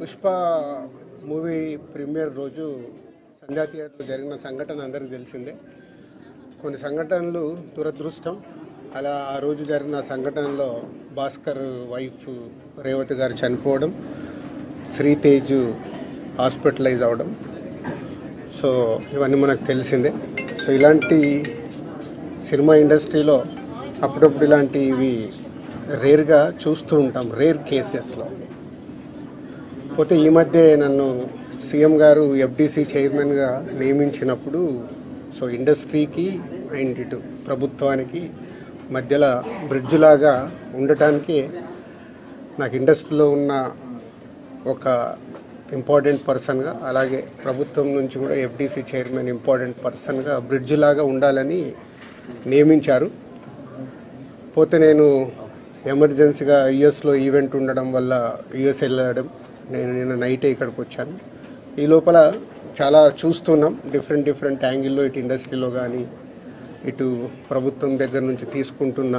Pushpa movie premier రోజు సంధ్యా థియేటర్లో జరిగిన సంఘటన అందరికీ తెలిసిందే. కొన్ని సంఘటనలు దురదృష్టం. అలా ఆ రోజు జరిగిన సంఘటనలో భాస్కర్ వైఫ్ రేవతి గారు చనిపోవడం, శ్రీతేజ్ హాస్పిటలైజ్ అవడం, సో ఇవన్నీ మనకు తెలిసిందే. సో ఇలాంటి సినిమా ఇండస్ట్రీలో అప్పుడప్పుడు ఇలాంటివి రేర్గా చూస్తూ ఉంటాం, రేర్ కేసెస్లో. పోతే ఈ మధ్య నన్ను సీఎం గారు ఎఫ్డీసీ చైర్మన్గా నియమించినప్పుడు సో ఇండస్ట్రీకి అండ్ ఇటు ప్రభుత్వానికి మధ్యలో బ్రిడ్జ్ లాగా ఉండటానికి నాకు ఇండస్ట్రీలో ఉన్న ఒక ఇంపార్టెంట్ పర్సన్గా, అలాగే ప్రభుత్వం నుంచి కూడా ఎఫ్డీసీ చైర్మన్ ఇంపార్టెంట్ పర్సన్గా బ్రిడ్జ్ లాగా ఉండాలని నియమించారు. పోతే నేను ఎమర్జెన్సీగా యుఎస్లో ఈవెంట్ ఉండడం వల్ల యుఎస్ వెళ్ళడం, నేను నైటే ఇక్కడికి వచ్చాను. ఈ లోపల చాలా చూస్తున్నాం, డిఫరెంట్ యాంగిల్లో ఇటు ఇండస్ట్రీలో కానీ ఇటు ప్రభుత్వం దగ్గర నుంచి తీసుకుంటున్న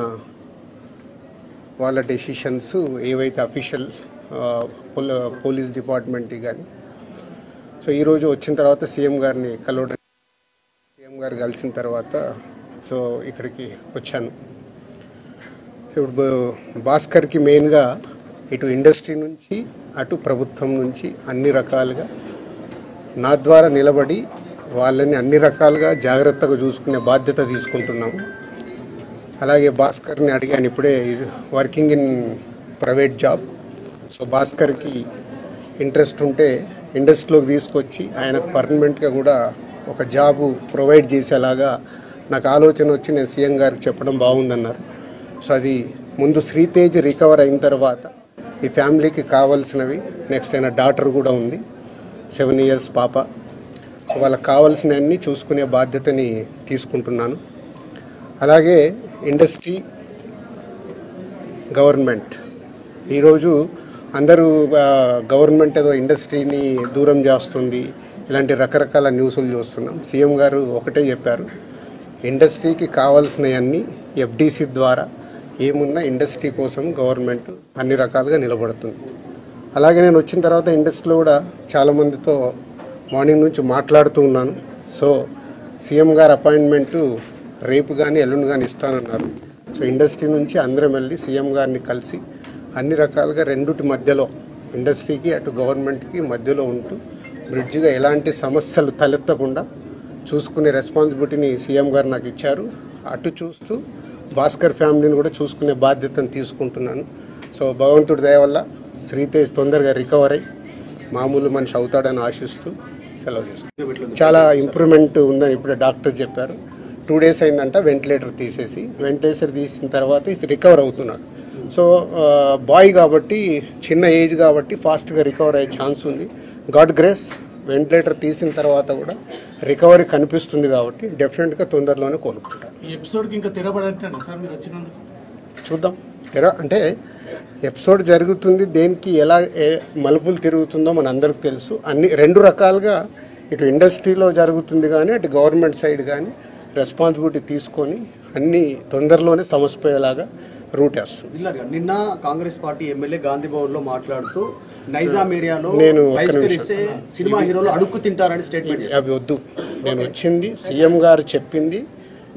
వాళ్ళ డెసిషన్స్ ఏవైతే అఫీషియల్ పోలీస్ డిపార్ట్మెంట్ కానీ. సో ఈరోజు వచ్చిన తర్వాత సీఎం గారిని సీఎం గారు కలిసిన తర్వాత సో ఇక్కడికి వచ్చాను. ఇప్పుడు భాస్కర్కి మెయిన్గా ఇటు ఇండస్ట్రీ నుంచి అటు ప్రభుత్వం నుంచి అన్ని రకాలుగా నా ద్వారా నిలబడి వాళ్ళని అన్ని రకాలుగా జాగ్రత్తగా చూసుకునే బాధ్యత తీసుకుంటున్నాము. అలాగే భాస్కర్ని అడిగాను, ఇప్పుడే working in private job. So భాస్కర్కి ఇంట్రెస్ట్ ఉంటే ఇండస్ట్రీలోకి తీసుకొచ్చి ఆయనకు పర్మనెంట్గా కూడా ఒక జాబు ప్రొవైడ్ చేసేలాగా నాకు ఆలోచన వచ్చి నేను సీఎం గారికి చెప్పడం బాగుందన్నారు. సో అది ముందు శ్రీతేజ్ రికవర్ అయిన తర్వాత ఈ ఫ్యామిలీకి కావాల్సినవి, నెక్స్ట్ అయిన డాటర్ కూడా ఉంది, 7 years పాప. సో వాళ్ళకి కావాల్సినవన్నీ చూసుకునే బాధ్యతని తీసుకుంటున్నాను. అలాగే ఇండస్ట్రీ, గవర్నమెంట్, ఈరోజు అందరూ గవర్నమెంట్ ఏదో ఇండస్ట్రీని దూరం చేస్తుంది, ఇలాంటి రకరకాల న్యూస్లు చూస్తున్నాం. సీఎం గారు ఒకటే చెప్పారు, ఇండస్ట్రీకి కావాల్సినవన్నీ ఎఫ్డీసీ ద్వారా ఏమున్నా ఇండస్ట్రీ కోసం గవర్నమెంట్ అన్ని రకాలుగా నిలబడుతుంది. అలాగే నేను వచ్చిన తర్వాత ఇండస్ట్రీలో కూడా చాలామందితో మార్నింగ్ నుంచి మాట్లాడుతూ ఉన్నాను. సో సీఎం గారు అపాయింట్మెంటు రేపు కానీ ఎల్లుండి కానీ ఇస్తానన్నారు. సో ఇండస్ట్రీ నుంచి అందరం వెళ్ళి సీఎం గారిని కలిసి అన్ని రకాలుగా రెండుటి మధ్యలో, ఇండస్ట్రీకి అటు గవర్నమెంట్కి మధ్యలో ఉంటూ బ్రిడ్జిగా ఎలాంటి సమస్యలు తలెత్తకుండా చూసుకునే రెస్పాన్సిబిలిటీని సీఎం గారు నాకు ఇచ్చారు. అటు చూస్తూ భాస్కర్ ఫ్యామిలీని కూడా చూసుకునే బాధ్యతను తీసుకుంటున్నాను. సో భగవంతుడి దయ వల్ల శ్రీతేజ్ తొందరగా రికవర్ అయ్యి మామూలు మనిషి అవుతాడని ఆశిస్తూ సెలవు తీసుకుంటాను. చాలా ఇంప్రూవ్మెంట్ ఉందని ఇప్పుడే డాక్టర్ చెప్పారు. 2 days అయిందంట వెంటిలేటర్ తీసిన తర్వాత రికవర్ అవుతున్నాడు. సో బాయ్ కాబట్టి, చిన్న ఏజ్ కాబట్టి ఫాస్ట్గా రికవర్ అయ్యే ఛాన్స్ ఉంది. గాడ్ గ్రేస్, వెంటిలేటర్ తీసిన తర్వాత కూడా రికవరీ కనిపిస్తుంది కాబట్టి డెఫినెట్గా తొందరలోనే కోలుకుంటారు. ఈ ఎపిసోడ్కి ఇంకా తెరపడట్లేదు సార్ మీరు వచ్చినందుకు? చూద్దాం. అంటే ఎపిసోడ్ జరుగుతుంది, దేనికి ఎలా మలుపులు తిరుగుతుందో మన అందరికి తెలుసు. అన్ని 2 రకాలుగా ఇటు ఇండస్ట్రీలో జరుగుతుంది కానీ అటు గవర్నమెంట్ సైడ్ కానీ రెస్పాన్సిబిలిటీ తీసుకొని అన్ని తొందరలోనే సమస్యపోయేలాగా రూట్ వేస్తుంది. నిన్న కాంగ్రెస్ పార్టీ ఎమ్మెల్యే గాంధీ భవన్ లో మాట్లాడుతూ నైజాం ఏరియాలో సినిమా హీరోలు అడుక్కు తింటారని స్టేట్మెంట్. అవి వద్దు, నేను వచ్చింది సీఎం గారు చెప్పింది,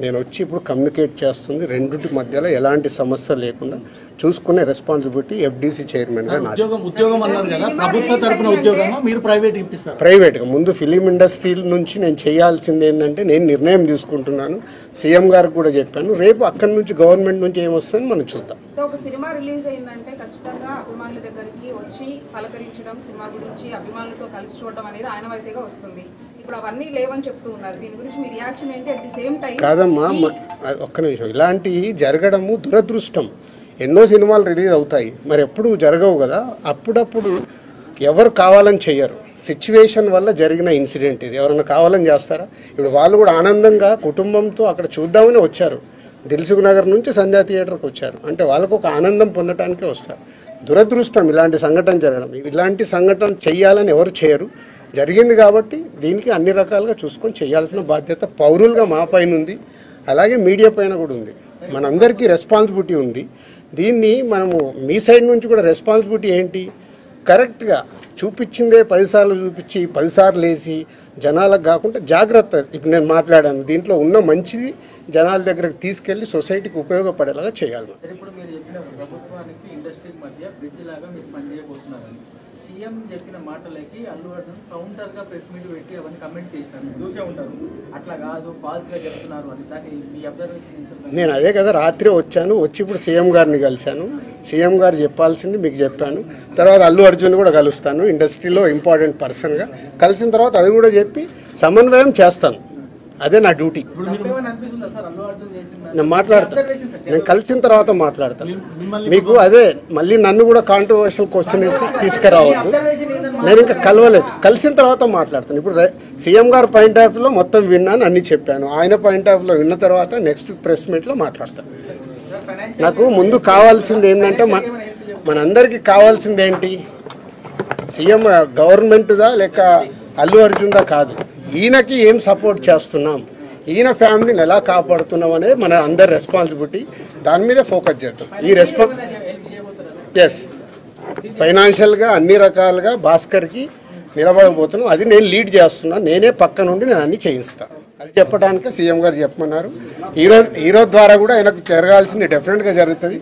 నేను వచ్చి ఇప్పుడు కమ్యూనికేట్ చేస్తుంది. రెండింటి మధ్యలో ఎలాంటి సమస్య లేకుండా చూసుకునే రెస్పాన్సిబిలిటీ ఎఫ్డీసీ చైర్మన్గా నాది. ప్రైవేట్గా ముందు ఫిలిం ఇండస్ట్రీ నుంచి నేను చేయాల్సింది ఏంటంటే, నేను నిర్ణయం తీసుకుంటున్నాను, సీఎం గారికి కూడా చెప్పాను. రేపు అక్కడి నుంచి గవర్నమెంట్ నుంచి ఏమొస్తుంది మనం చూద్దాం. ఒక సినిమా రిలీజ్ అయిందంటే ఖచ్చితంగా అభిమానుల దగ్గరికి వచ్చి పలకరించడం, సినిమా గురించి అభిమానులతో కలిసి చూడడం అనేది ఆనవాయితీగా వస్తుంది. ఇప్పుడు అవన్నీ లేవని చెప్తూ ఉన్నారు. దీని గురించి మీ రియాక్షన్ ఏంటి? అట్ ది సేమ్ టైం కాదమ్మా, ఒక్క నిమిషం, ఇలాంటివి జరగడము దురదృష్టం. ఎన్నో సినిమాలు రిలీజ్ అవుతాయి, మరి ఎప్పుడు జరగవు కదా. అప్పుడప్పుడు ఎవరు కావాలని చెయ్యరు, సిచ్యువేషన్ వల్ల జరిగిన ఇన్సిడెంట్ ఇది. ఎవరైనా కావాలని చేస్తారా? ఇప్పుడు వాళ్ళు కూడా ఆనందంగా కుటుంబంతో అక్కడ చూద్దామని వచ్చారు, దిల్సుఖ్ నగర్ నుంచి సంధ్యా థియేటర్కి వచ్చారు అంటే వాళ్ళకు ఒక ఆనందం పొందటానికే వస్తారు. దురదృష్టం ఇలాంటి సంఘటన జరగడం. ఇలాంటి సంఘటన చెయ్యాలని ఎవరు చేయరు, జరిగింది కాబట్టి దీనికి అన్ని రకాలుగా చూసుకొని చేయాల్సిన బాధ్యత పౌరులుగా మా పైన ఉంది, అలాగే మీడియా పైన కూడా ఉంది. మనందరికీ రెస్పాన్సిబిలిటీ ఉంది. దీన్ని మనము మీ సైడ్ నుంచి కూడా రెస్పాన్సిబిలిటీ ఏంటి, కరెక్ట్గా చూపించిందే 10 సార్లు చూపించి 10 సార్లు వేసి జనాలకు కాకుండా జాగ్రత్త. ఇప్పుడు నేను మాట్లాడాను, దీంట్లో ఉన్న మంచిది జనాల దగ్గరకు తీసుకెళ్లి సొసైటీకి ఉపయోగపడేలాగా చేయాలి. ఇప్పుడు మీరు చెప్పిన ప్రభుత్వానికి ఇండస్ట్రీకి మధ్య బ్రిడ్జ్ లాగా మీరు పనిచేయబోతున్నారని సీఎం చెప్పిన మాటలకి అల్లు అర్జున్ కౌంటర్ గా ప్రెస్ మీట్ పెట్టి అవన్నీ కమెంట్స్ చేసినారు, మీరు చూసే ఉంటారు. అట్లా కాదు, ఫాల్స్ గా చెప్తున్నారు అని దాన్ని మీ అబ్జర్వేషన్. నేను అదే కదా రాత్రి వచ్చాను, వచ్చి ఇప్పుడు సీఎం గారిని కలిశాను. సీఎం గారు చెప్పాల్సింది మీకు చెప్పాను. తర్వాత అల్లు అర్జున్ కూడా కలుస్తాను, ఇండస్ట్రీలో ఇంపార్టెంట్ పర్సన్గా. కలిసిన తర్వాత అది కూడా చెప్పి సమన్వయం చేస్తాను. అదే నా డ్యూటీ. నేను మాట్లాడతాను, నేను కలిసిన తర్వాత మాట్లాడతాను. మీకు అదే మళ్ళీ నన్ను కూడా కాంట్రవర్షియల్ క్వశ్చన్ వేసి తీసుకురావద్దు. నేను ఇంకా కలవలేదు, కలిసిన తర్వాత మాట్లాడతాను. ఇప్పుడు సీఎం గారు పాయింట్ ఆఫ్ వ్యూలో మొత్తం విన్నాను, అన్ని చెప్పాను. ఆయన పాయింట్ ఆఫ్ వ్యూలో విన్న తర్వాత నెక్స్ట్ ప్రెస్ మీట్లో మాట్లాడతాను. నాకు ముందు కావాల్సింది ఏంటంటే మనందరికీ కావాల్సింది ఏంటి, సీఎం గవర్నమెంట్దా లేక అల్లు అర్జున్దా కాదు, ఈయనకి ఏం సపోర్ట్ చేస్తున్నాం, ఈయన ఫ్యామిలీని ఎలా కాపాడుతున్నాం అనేది మన అందరి రెస్పాన్సిబిలిటీ. దాని మీద ఫోకస్ చేద్దాం. ఈ ఎస్ ఫైనాన్షియల్గా అన్ని రకాలుగా భాస్కర్కి నిలబడబోతున్నాం. అది నేను లీడ్ చేస్తున్నాను, నేనే పక్క నుండి నేను అన్ని చేయిస్తాను. అది చెప్పడానికే సీఎం గారు చెప్పమన్నారు. ఈరోజు ద్వారా కూడా ఆయనకు జరగాల్సింది డెఫినెట్గా జరుగుతుంది.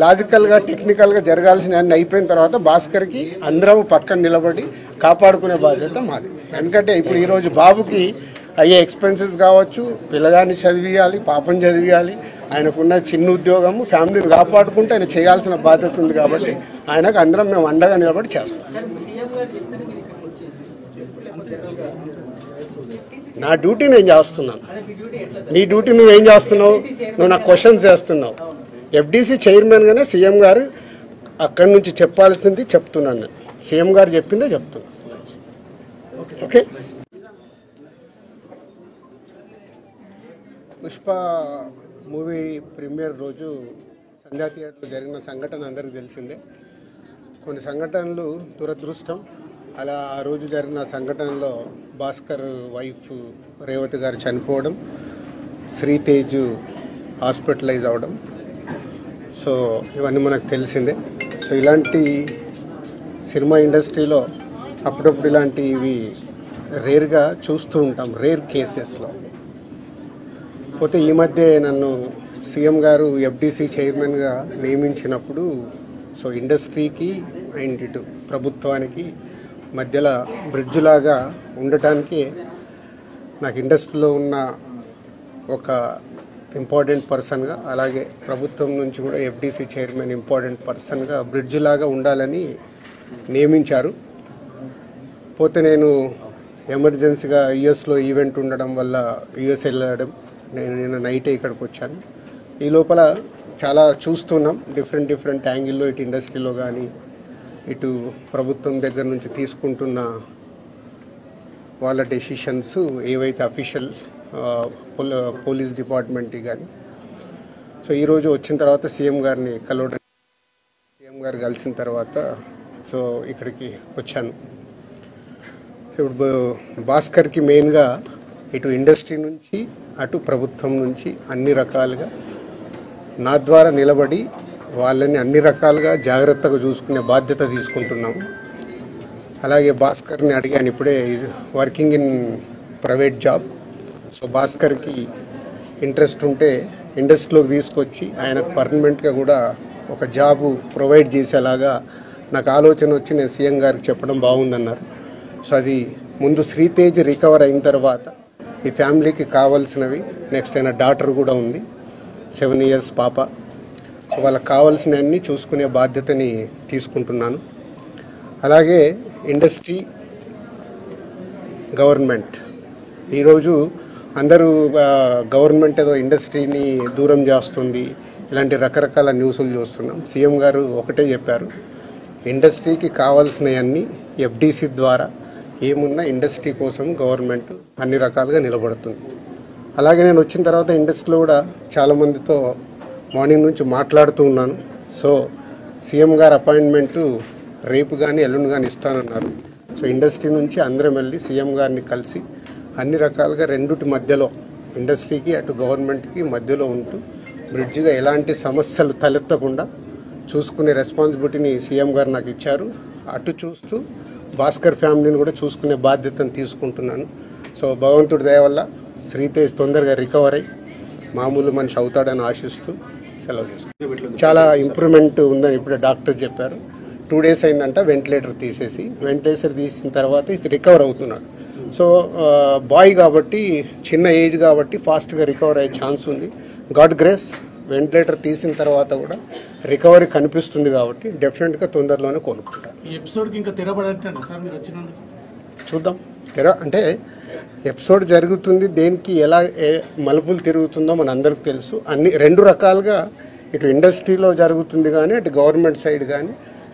లాజికల్గా టెక్నికల్గా జరగాల్సిన అన్ని అయిపోయిన తర్వాత భాస్కర్కి అందరం పక్కన నిలబడి కాపాడుకునే బాధ్యత మాది. ఎందుకంటే ఇప్పుడు ఈరోజు బాబుకి అయ్యే ఎక్స్పెన్సెస్ కావచ్చు, పిల్లగాన్ని చదివియాలి, పాపం చదివియాలి, ఆయనకున్న చిన్న ఉద్యోగము, ఫ్యామిలీని కాపాడుకుంటే ఆయన చేయాల్సిన బాధ్యత ఉంది. కాబట్టి ఆయనకు అందరం మేము అండగా నిలబడి చేస్తాం. నా డ్యూటీ నేను చేస్తున్నాను, నీ డ్యూటీ నువ్వేం చేస్తున్నావు? నువ్వు నాకు క్వశ్చన్స్ చేస్తున్నావు. ఎఫ్డీసీ చైర్మన్గానే సీఎం గారు అక్కడి నుంచి చెప్పాల్సింది చెప్తున్నాను. నేను సీఎం గారు చెప్పిందే చెప్తున్నాను. ఓకే. పుష్ప మూవీ ప్రీమియర్ రోజు సంధ్యా థియేటర్లో జరిగిన సంఘటన అందరికీ తెలిసిందే. కొన్ని సంఘటనలు దురదృష్టం. అలా ఆ రోజు జరిగిన సంఘటనలో భాస్కర్ వైఫ్ రేవతి గారు చనిపోవడం, శ్రీతేజ్ హాస్పిటలైజ్ అవ్వడం, సో ఇవన్నీ మనకు తెలిసిందే. సో ఇలాంటి సినిమా ఇండస్ట్రీలో అప్పుడప్పుడు ఇలాంటివి రేర్గా చూస్తూ ఉంటాం, రేర్ కేసెస్లో. పోతే ఈ మధ్య నన్ను సీఎం గారు ఎఫ్డీసీ చైర్మన్గా నియమించినప్పుడు సో ఇండస్ట్రీకి అండ్ ఇటు ప్రభుత్వానికి మధ్యలో బ్రిడ్జ్ లాగా ఉండటానికి నాకు ఇండస్ట్రీలో ఉన్న ఒక ఇంపార్టెంట్ పర్సన్గా, అలాగే ప్రభుత్వం నుంచి కూడా ఎఫ్డీసీ చైర్మన్ ఇంపార్టెంట్ పర్సన్గా బ్రిడ్జ్ లాగా ఉండాలని నియమించారు. పోతే నేను ఎమర్జెన్సీగా యుఎస్లో ఈవెంట్ ఉండడం వల్ల యుఎస్ వెళ్ళడం, నేను నైటే ఇక్కడికి వచ్చాను. ఈ లోపల చాలా చూస్తున్నాం డిఫరెంట్ యాంగిల్లో, ఇటు ఇండస్ట్రీలో కానీ ఇటు ప్రభుత్వం దగ్గర నుంచి తీసుకుంటున్న వాళ్ళ డెసిషన్స్ ఏవైతే అఫీషియల్ పోలీస్ డిపార్ట్మెంట్కి కానీ. సో ఈరోజు వచ్చిన తర్వాత సీఎం గారిని కలవడం, సీఎం గారు కలిసిన తర్వాత సో ఇక్కడికి వచ్చాను. ఇప్పుడు భాస్కర్కి మెయిన్గా ఇటు ఇండస్ట్రీ నుంచి అటు ప్రభుత్వం నుంచి అన్ని రకాలుగా నా ద్వారా నిలబడి వాళ్ళని అన్ని రకాలుగా జాగ్రత్తగా చూసుకునే బాధ్యత తీసుకుంటున్నాము. అలాగే భాస్కర్ని అడిగాను, ఇప్పుడే working in private job. So భాస్కర్కి ఇంట్రెస్ట్ ఉంటే ఇండస్ట్రీలోకి తీసుకొచ్చి ఆయనకు పర్మనెంట్గా కూడా ఒక జాబు ప్రొవైడ్ చేసేలాగా నాకు ఆలోచన వచ్చి నేను సీఎం గారికి చెప్పడం బాగుందన్నారు. సో అది ముందు శ్రీతేజ్ రికవర్ అయిన తర్వాత ఈ ఫ్యామిలీకి కావాల్సినవి, నెక్స్ట్ ఆయన డాటర్ కూడా ఉంది, 7 years పాప. సో వాళ్ళకి కావాల్సినవన్నీ చూసుకునే బాధ్యతని తీసుకుంటున్నాను. అలాగే ఇండస్ట్రీ, గవర్నమెంట్, ఈరోజు అందరూ గవర్నమెంట్ ఏదో ఇండస్ట్రీని దూరం చేస్తుంది, ఇలాంటి రకరకాల న్యూస్లు చూస్తున్నాం. సీఎం గారు ఒకటే చెప్పారు, ఇండస్ట్రీకి కావాల్సినవన్నీ ఎఫ్డీసీ ద్వారా ఏమున్నా ఇండస్ట్రీ కోసం గవర్నమెంట్ అన్ని రకాలుగా నిలబడుతుంది. అలాగే నేను వచ్చిన తర్వాత ఇండస్ట్రీలో కూడా చాలామందితో మార్నింగ్ నుంచి మాట్లాడుతూ ఉన్నాను. సో సీఎం గారు అపాయింట్మెంటు రేపు కానీ ఎల్లుండి కానీ ఇస్తానన్నారు. సో ఇండస్ట్రీ నుంచి అందరం వెళ్ళి సీఎం గారిని కలిసి అన్ని రకాలుగా రెండుటి మధ్యలో, ఇండస్ట్రీకి అటు గవర్నమెంట్కి మధ్యలో ఉంటూ బ్రిడ్జిగా ఎలాంటి సమస్యలు తలెత్తకుండా చూసుకునే రెస్పాన్సిబిలిటీని సీఎం గారు నాకు ఇచ్చారు. అటు చూస్తూ భాస్కర్ ఫ్యామిలీని కూడా చూసుకునే బాధ్యతను తీసుకుంటున్నాను. సో భగవంతుడి దయ వల్ల శ్రీతేజ్ తొందరగా రికవర్ అయ్యి మామూలు మనిషి అవుతాడని ఆశిస్తూ సెలవు తీసుకుంటాను. చాలా ఇంప్రూవ్మెంట్ ఉందని ఇప్పుడు డాక్టర్ చెప్పారు. 2 days అయిందంట వెంటిలేటర్ తీసిన తర్వాత రికవర్ అవుతున్నాడు. సో బాయ్ కాబట్టి చిన్న ఏజ్ కాబట్టి ఫాస్ట్గా రికవర్ అయ్యే ఛాన్స్ ఉంది. గాడ్ గ్రేస్ వెంటిలేటర్ తీసిన తర్వాత కూడా రికవరీ కనిపిస్తుంది కాబట్టి డెఫినెట్గా తొందరలోనే కోలుకుంటారు. ఈ ఎపిసోడ్కి ఇంకా తెరపడట్లేనా సార్ మీరు వచ్చినందుకు? చూద్దాం. అంటే ఎపిసోడ్ జరుగుతుంది, దేనికి ఎలా మలుపులు తిరుగుతుందో మన అందరికి తెలుసు. అన్ని 2 రకాలుగా ఇటు ఇండస్ట్రీలో జరుగుతుంది కానీ అటు గవర్నమెంట్ సైడ్ కానీ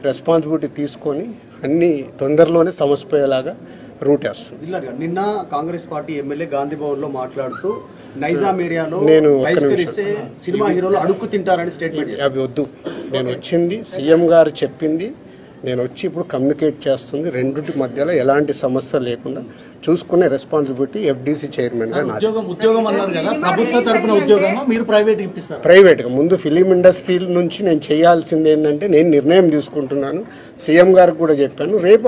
రెస్పాన్సిబిలిటీ తీసుకొని అన్ని తొందరలోనే సమసిపోయేలాగా రూట్ వేస్తుంది. నిన్న కాంగ్రెస్ పార్టీ ఎమ్మెల్యే గాంధీ భవన్ లో మాట్లాడుతూ నైజాం ఏరియాలో సినిమా హీరోలు అడుక్కు తింటారని స్టేట్మెంట్. అవి వద్దు. నేను వచ్చింది సీఎం గారు చెప్పింది, నేను వచ్చి ఇప్పుడు కమ్యూనికేట్ చేస్తుంది. రెండింటి మధ్యలో ఎలాంటి సమస్య లేకుండా చూసుకునే రెస్పాన్సిబిలిటీ ఎఫ్డీసీ చైర్మన్ గా నాది. ఉద్యోగం అన్నారు కదా, ప్రభుత్వ తరపున ఉద్యోగం మీరు ప్రైవేట్ ఇప్పిస్తారు? ప్రైవేట్గా ముందు ఫిలిం ఇండస్ట్రీ నుంచి నేను చేయాల్సింది ఏంటంటే నేను నిర్ణయం తీసుకుంటున్నాను. సీఎం గారికి కూడా చెప్పాను. రేపు